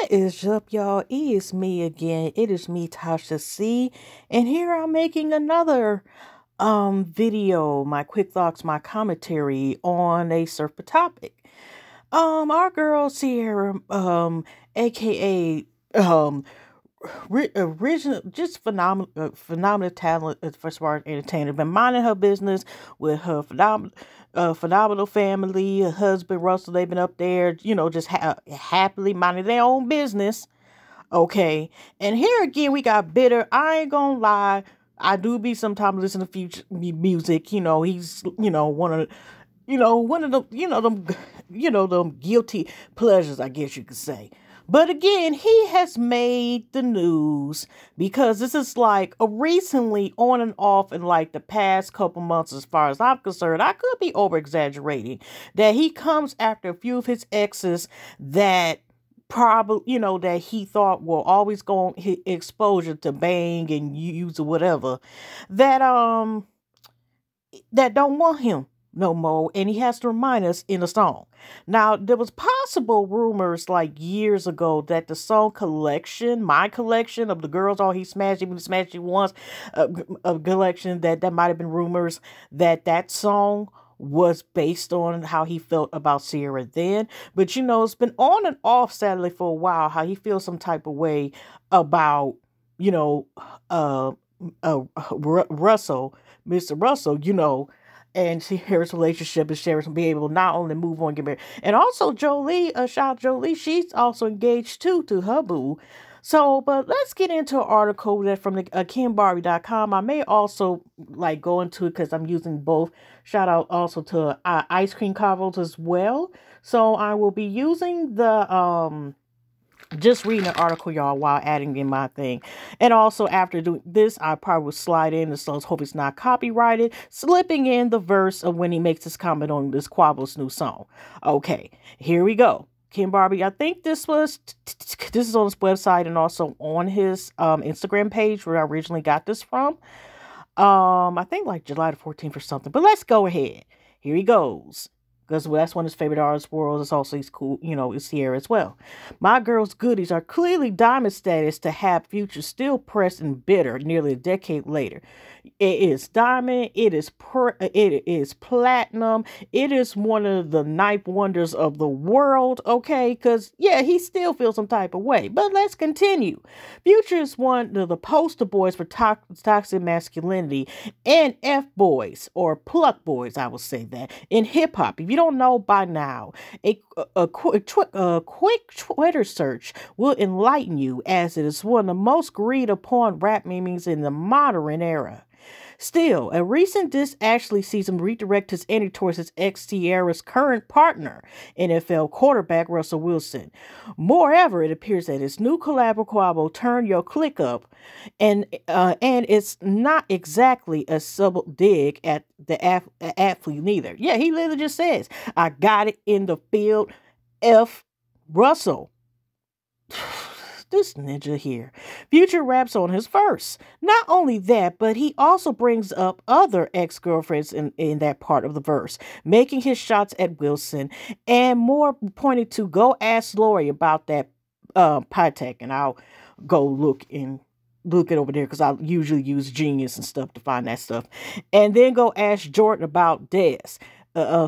What is up, y'all? It is me again. It is me, Tasha C. And here I'm making another video, my quick thoughts, my commentary on a surfer topic. Our girl Ciara, aka original, just phenomenal talent as far as entertainer. Been minding her business with her phenomenal family, her husband Russell. They've been up there, just happily minding their own business. Okay, and here again we got Bitter. I ain't gonna lie, I do be sometimes listening to future music. He's one of the them guilty pleasures, I guess you could say. But again, he has made the news because this is like a recently on and off in like the past couple months, as far as I'm concerned. I could be over exaggerating, that he comes after a few of his exes that probably, that he thought will always go on his exposure to bang and use or whatever, that that don't want him no more, and he has to remind us in the song. Now, there was possible rumors like years ago that the song collection, my collection of the girls all he smashed, even smashed you once, a collection, that might have been rumors that song was based on how he felt about Ciara then. But it's been on and off sadly for a while how he feels some type of way about Russell, Mr. Russell, and Ciara's relationship, and Ciara's be able to not only move on and get married. And also Jolie, shout out Jolie, she's also engaged too to her boo. So, but let's get into an article that from the KimBarbie.com. I may also like go into it because I'm using both. Shout out also to Ice Cream Combos as well. So I will be using the just reading the article, y'all, while adding in my thing. And also after doing this, I probably will slide in, so let's hope it's not copyrighted, slipping in the verse of when he makes his comment on this Quavo's new song. Okay, here we go. Kim Barbie, I think this is on his website and also on his Instagram page where I originally got this from. I think like July the 14th or something. But let's go ahead. Here he goes. Because that's one of his favorite artists world. It's also, he's cool, it's Ciara as well. My girl's goodies are clearly diamond status to have Future still pressed and bitter nearly a decade later. It is diamond, it is platinum, it is one of the ninth wonders of the world, okay? Because, yeah, he still feels some type of way. But let's continue. Future is one of the poster boys for toxic masculinity and F-boys, or pluck boys, I will say that, in hip-hop. If you don't know by now, a quick Twitter search will enlighten you, as it is one of the most agreed upon rap memes in the modern era. Still, a recent diss actually sees him redirect his energy towards his ex-Ciara's current partner, NFL quarterback Russell Wilson. Moreover, it appears that his new collab with Quavo turned your click up, and it's not exactly a subtle dig at the athlete neither. Yeah, he literally just says, "I got it in the field, F. Russell." This ninja here. Future raps on his verse. Not only that, but he also brings up other ex-girlfriends in that part of the verse, making his shots at Wilson, and more pointed to go ask Lori about that Pytech, and I'll go look it over there because I usually use Genius and stuff to find that stuff. And then go ask Jordan about Des.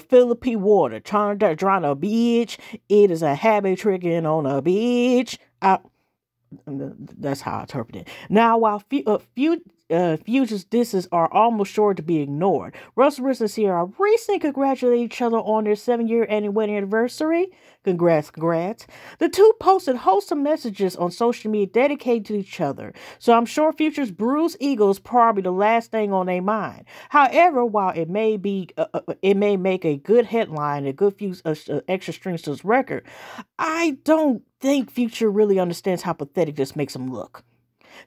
Philippine water, trying to drown a beach. It is a habit tricking on a beach. That's how I interpret it. Now, while Future's disses are almost sure to be ignored, Russell and Ciara recently congratulated each other on their 7-year wedding anniversary. Congrats. The two posted wholesome messages on social media dedicated to each other, so I'm sure Future's bruised ego is probably the last thing on their mind. However, while it may make a good headline, a good few extra strings to his record, I don't think Future really understands how pathetic this makes him look.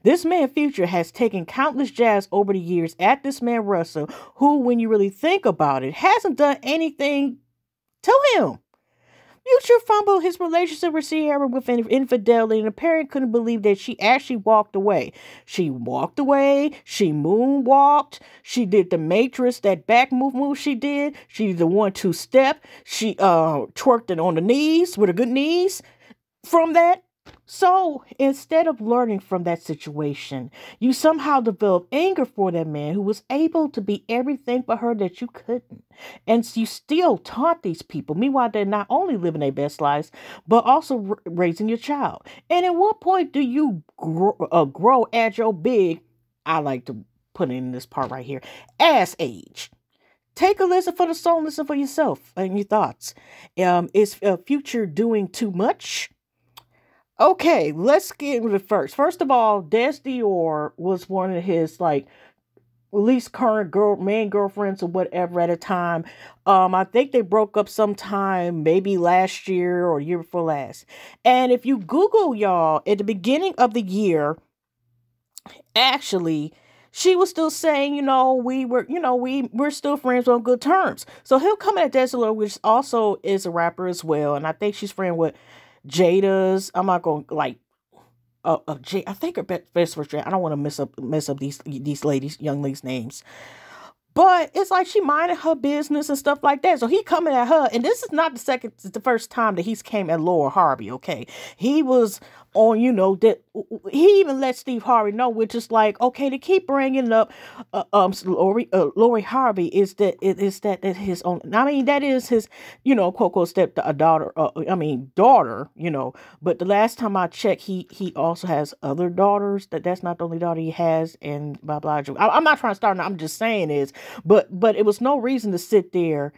This man Future has taken countless jabs over the years at this man Russell, who, when you really think about it, hasn't done anything to him. Future fumbled his relationship with Ciara with infidelity, and the parent couldn't believe that she actually walked away. She walked away, she moonwalked, she did the Matrix, that back move she did, she did the 1-2 step, she twerked it on the knees, with her good knees. From that, So instead of learning from that situation, you somehow develop anger for that man who was able to be everything for her that you couldn't. And you still taunt these people. Meanwhile, they're not only living their best lives, but also raising your child. And at what point do you grow at your big, I like to put in this part right here, ass age? Take a listen for the song, listen for yourself and your thoughts. Is Future doing too much? Okay, let's get into it first. First of all, Des Dior was one of his like least current main girlfriends or whatever at a time. I think they broke up sometime maybe last year or year before last. And if you Google y'all at the beginning of the year, actually, she was still saying, we're still friends on good terms. So he'll come at Des Dior, which also is a rapper as well, and I think she's friend with Jada's. I'm not going to like I think her best for I don't want to mess up these young ladies' names. But it's like she minded her business and stuff like that. So he coming at her, and this is not the first time that he's came at Laura Harvey. Okay, he was on, that he even let Steve Harvey know, which is like, okay, to keep bringing up, Lori Harvey is that his own. I mean, that is his, quote unquote daughter. Daughter. But the last time I checked, he also has other daughters. That's not the only daughter he has, and blah blah. I'm not trying to start. I'm just saying is. But it was no reason to sit there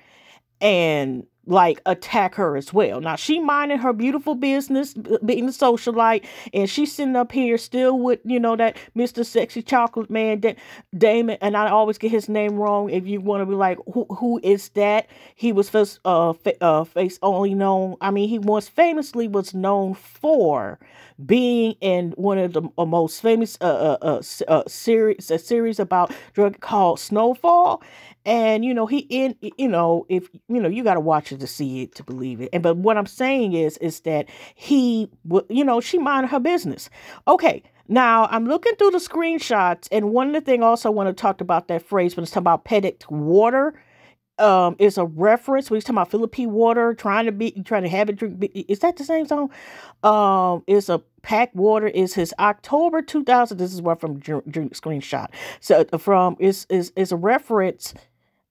and like attack her as well. Now she minded her beautiful business, being a socialite, and she's sitting up here still with that Mr. Sexy Chocolate Man, that Damon, and I always get his name wrong. If you want to be like, who is that? He was first face only known. I mean, he once famously was known for being in one of the most famous series about drug called Snowfall. And he if you got to watch it to see it to believe it. But what I'm saying is that she minded her business. Okay, now I'm looking through the screenshots, and one of the things also I want to talk about that phrase when it's talking about petted water. Is a reference when he's talking about Philippine water, trying to have it drink. Is that the same song? Is a packed water is his October 2000. This is what from screenshot. So is a reference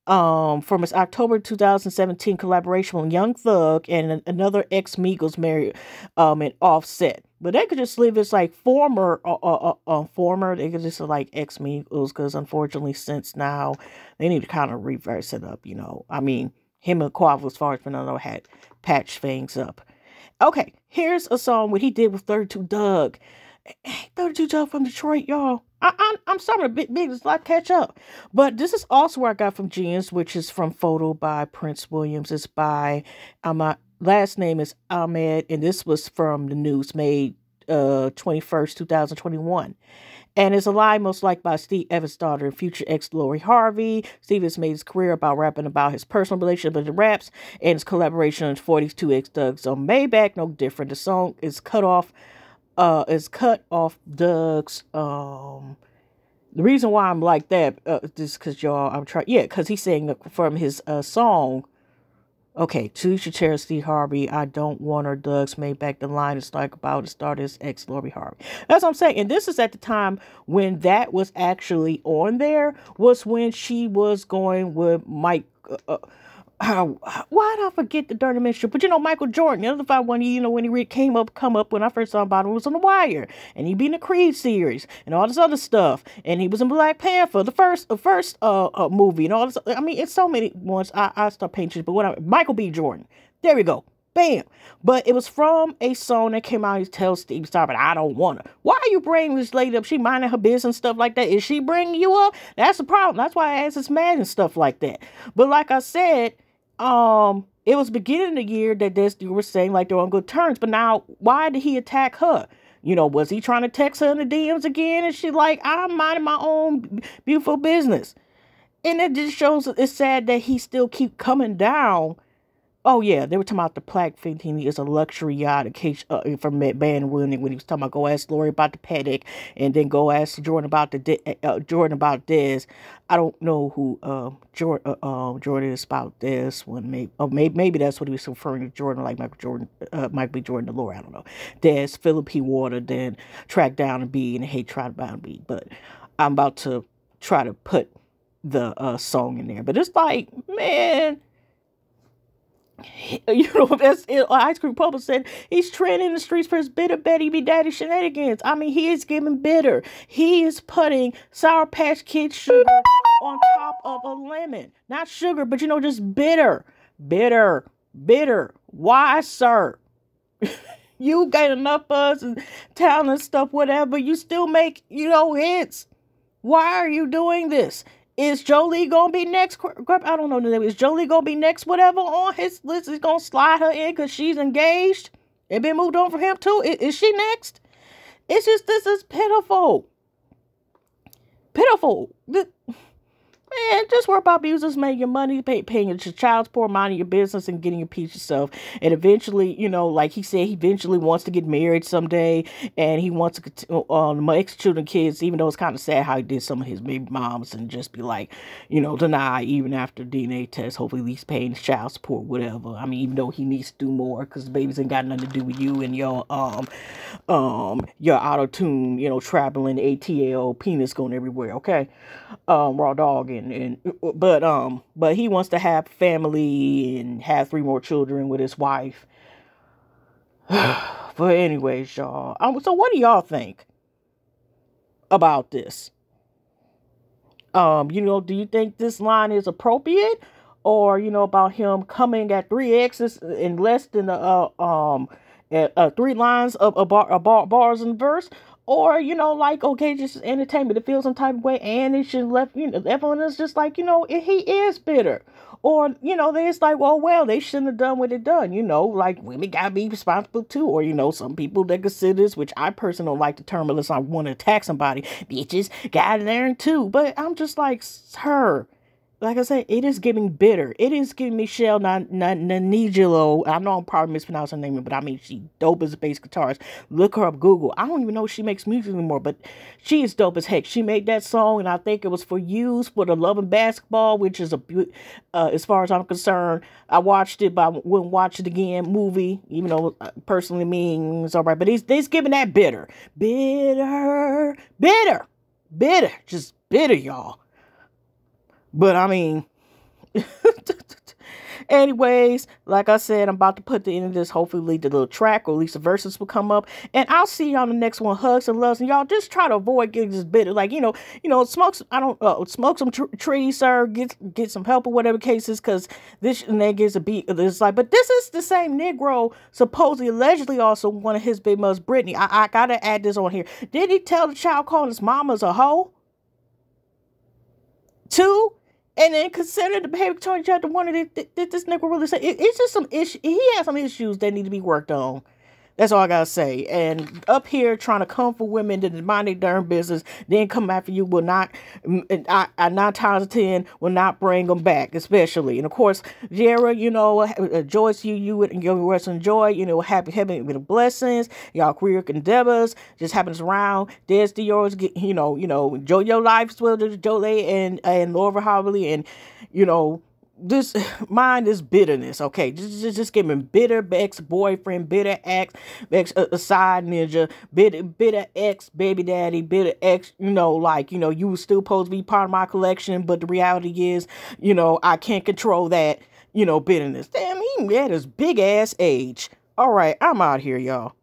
from his October 2017 collaboration with Young Thug and another ex-Migos married and Offset. But they could just leave it like former. They could just like ex-Migos, because unfortunately since now they need to kind of reverse it up. I mean, him and Quavo, as far as Fernando, had patched things up. Okay, here's a song what he did with 32 Doug. 32 Doug from Detroit, y'all. I'm starting to big just like catch up. But this is also where I got from Genius, which is from Photo by Prince Williams. It's by my last name is Ahmed, and this was from the news, May 21st, 2021. And it's a lie most liked by Steve Evans' daughter and future ex Lori Harvey. Steve has made his career about rapping about his personal relationship with the raps and his collaboration on 42 ex Doug's on Maybach. No different. The song is cut off Doug's. The reason why I'm like that is because because he's saying from his song. Okay, to Ciara Steve Harvey, I don't want her Doug's made back the line. It's like about to start his ex Lori Harvey. That's what I'm saying. And this is at the time when that was actually on there, was when she was going with Mike. Why did I forget the Dirty Minstrel? But Michael Jordan, the other five one, when he come up when I first saw about him, was on The Wire, and he be in the Creed series and all this other stuff, and he was in Black Panther, the first movie, and all this. I mean, it's so many ones. I start painting, but Michael B. Jordan. There we go. Bam. But it was from a song that came out. He tells Steve Star, but I don't want her. Why are you bringing this lady up? She minding her business and stuff like that. Is she bringing you up? That's the problem. That's why I asked this mad and stuff like that. But like I said, it was beginning of the year that you were saying like they're on good terms, but now why did he attack her? Was he trying to text her in the DMs again? And she like, I'm minding my own beautiful business. And it just shows, it's sad that he still keep coming down Oh yeah, they were talking about the Plaque 15 is a luxury yacht in case from Van Willing when he was talking about go ask Lori about the paddock and then go ask Jordan about Jordan about this. I don't know who Jordan is about this one. Maybe that's what he was referring to Jordan like Michael Jordan, Michael B. Jordan to Lori. I don't know. There's Philip P. Water, then track down and B and hate try to bound B. But I'm about to try to put the song in there. But it's like, man, that's it. Ice Cream Papa said he's trending the streets for his bitter Betty B Daddy shenanigans. I mean, he is giving bitter. He is putting Sour Patch Kid sugar on top of a lemon. Not sugar, but just bitter. Bitter. Bitter. Why, sir? You got enough buzz and talent and stuff, whatever. You still make, hits. Why are you doing this? Is Jolie gonna be next? I don't know the name. Is Jolie gonna be next? Whatever on his list is gonna slide her in because she's engaged and been moved on for him too. Is she next? It's just this is pitiful, pitiful. Man, just worry about business, making your money, paying your child's support, minding your business, and getting a piece yourself. And eventually, like he said, he eventually wants to get married someday, and he wants to my ex-children kids, even though it's kind of sad how he did some of his baby moms and just be like, deny even after DNA test, hopefully at least paying child support, whatever. I mean, even though he needs to do more because the babies ain't got nothing to do with you and your auto-tune, traveling ATL penis going everywhere, okay? Raw dog but he wants to have family and have 3 more children with his wife. But anyways, y'all, so what do y'all think about this? Do you think this line is appropriate, or about him coming at 3 X's in less than 3 lines of bars in verse? Or, okay, just entertainment. It feels some type of way, and it should left, everyone is just like, he is bitter. Or, they it's like, well, they shouldn't have done what they done, like women gotta be responsible too. Or, some people that consider this, which I personally don't like the term unless I want to attack somebody, bitches gotta learn too. But I'm just like, sir, like I said, it is giving bitter. It is giving Michelle Nanigelo. I know I'm probably mispronouncing her name, but I mean, she dope as a bass guitarist. Look her up, Google. I don't even know if she makes music anymore, but she is dope as heck. She made that song, and I think it was for Use for the Love and Basketball, which is as far as I'm concerned, I watched it, but I wouldn't watch it again. Movie, even though personally means all right, but he's giving that bitter, bitter, bitter, bitter, just bitter, y'all. But I mean, anyways, like I said, I'm about to put the end of this. Hopefully, the little track or at least the verses will come up, and I'll see y'all on the next one. Hugs and loves, and y'all just try to avoid getting this bitter. Like smoke. I don't smoke some trees, sir. Get some help or whatever cases, because this and that gets a beat. It's like, but this is the same Negro supposedly, allegedly, also one of his big mothers, Brittany. I gotta add this on here. Did he tell the child calling his mama's a hoe? Two. And then consider the behavior attorney chapter 1 of this nigga really say it's just some issue. He has some issues that need to be worked on. That's all I gotta say. And up here trying to come for women to mind their darn business, then come after you will not. I 9 times out of 10 will not bring them back, especially. And of course, Ciara, Joyce, you and your rest and joy. Happy with blessings. Y'all career endeavors just happens around. There's the yours. Enjoy your life as well. Jolie and Laura Harley and this mind is bitterness, okay? Just give him bitter ex-boyfriend, bitter ex side ninja, bitter ex baby daddy, bitter ex, you were still supposed to be part of my collection, but the reality is, I can't control that, bitterness. Damn, he at his big ass age. All right, I'm out here, y'all.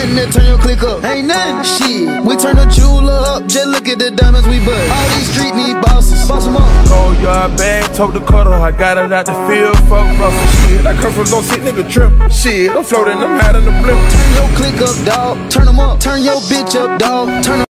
nothing that turn your click up. Ain't nothing. Shit, we turn the jeweler up. Just look at the diamonds we bust. All these street need bosses. Boss them up. Cold yard bag, told the cutter. I got it out the field, fuck Russell. Shit, I come from no sick nigga trip. Shit, I'm floating, I'm hot in the blimp. Turn your click up, dog. Turn them up. Turn your bitch up, dog. Turn them.